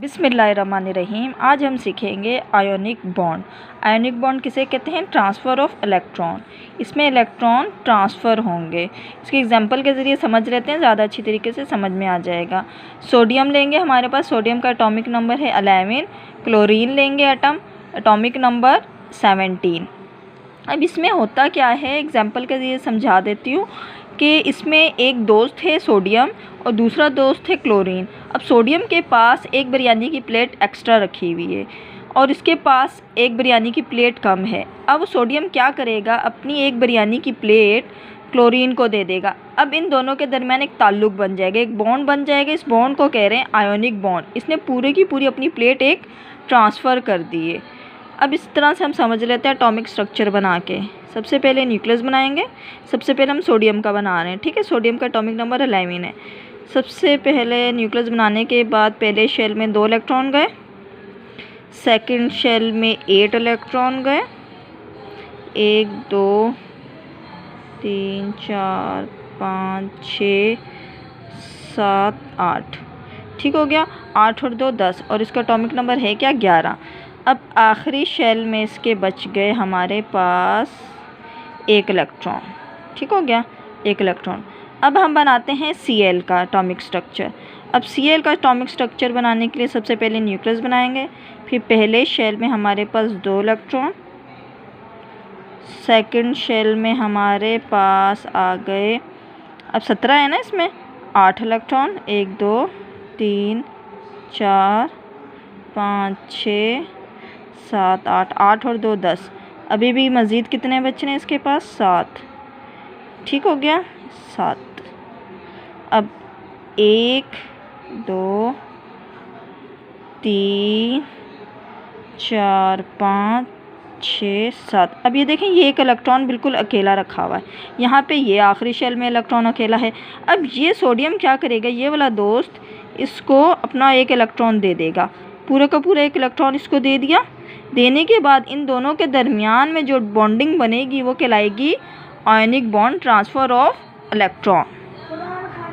बिस्मिल्लाहिर्रहमानिर्रहीम। आज हम सीखेंगे आयोनिक बॉन्ड। आयोनिक बॉन्ड किसे कहते हैं? Transfer of electron. इसमें इलेक्ट्रॉन ट्रांसफ़र होंगे। इसके एग्जांपल के ज़रिए समझ लेते हैं, ज़्यादा अच्छी तरीके से समझ में आ जाएगा। सोडियम लेंगे, हमारे पास सोडियम का एटॉमिक नंबर है 11। क्लोरीन लेंगे एटॉमिक नंबर 17। अब इसमें होता क्या है, एग्जाम्पल के ज़रिए समझा देती हूँ कि इसमें एक दोस्त है सोडियम और दूसरा दोस्त है क्लोरीन। अब सोडियम के पास एक बिरयानी की प्लेट एक्स्ट्रा रखी हुई है और इसके पास एक बिरयानी की प्लेट कम है। अब सोडियम क्या करेगा, अपनी एक बिरयानी की प्लेट क्लोरीन को दे देगा। अब इन दोनों के दरमियान एक ताल्लुक़ बन जाएगा, एक बॉन्ड बन जाएगा। इस बॉन्ड को कह रहे हैं आयोनिक बॉन्ड। इसने पूरी की पूरी अपनी प्लेट एक ट्रांसफ़र कर दी है। अब इस तरह से हम समझ लेते हैं एटॉमिक स्ट्रक्चर बना के। सबसे पहले न्यूक्लियस बनाएंगे। सबसे पहले हम सोडियम का बना रहे हैं, ठीक है। सोडियम का एटॉमिक नंबर 11 है। सबसे पहले न्यूक्लियस बनाने के बाद पहले शेल में 2 इलेक्ट्रॉन गए, सेकंड शेल में 8 इलेक्ट्रॉन गए। 1 2 3 4 5 6 7 8, ठीक हो गया। 8 और 2 10 और इसका एटॉमिक नंबर है क्या? 11। अब आखिरी शेल में इसके बच गए हमारे पास 1 इलेक्ट्रॉन, ठीक हो गया, 1 इलेक्ट्रॉन। अब हम बनाते हैं Cl का एटॉमिक स्ट्रक्चर। अब Cl का एटॉमिक स्ट्रक्चर बनाने के लिए सबसे पहले न्यूक्लियस बनाएंगे। फिर पहले शेल में हमारे पास 2 इलेक्ट्रॉन, सेकंड शेल में हमारे पास आ गए, अब 17 है ना इसमें, 8 इलेक्ट्रॉन। 1 2 3 4 5 6 7 8, 8 और 2 10। अभी भी मज़ीद कितने बचे हैं इसके पास? 7, ठीक हो गया, 7। अब 1 2 3 4 5 6 7। अब ये देखें, ये एक इलेक्ट्रॉन बिल्कुल अकेला रखा हुआ है। यहाँ पे ये आखिरी शेल में इलेक्ट्रॉन अकेला है। अब ये सोडियम क्या करेगा, ये वाला दोस्त इसको अपना 1 इलेक्ट्रॉन दे देगा। पूरा का पूरा 1 इलेक्ट्रॉन इसको दे दिया। देने के बाद इन दोनों के दरमियान में जो बॉन्डिंग बनेगी वो कहलाएगी ionic bond, transfer of electron.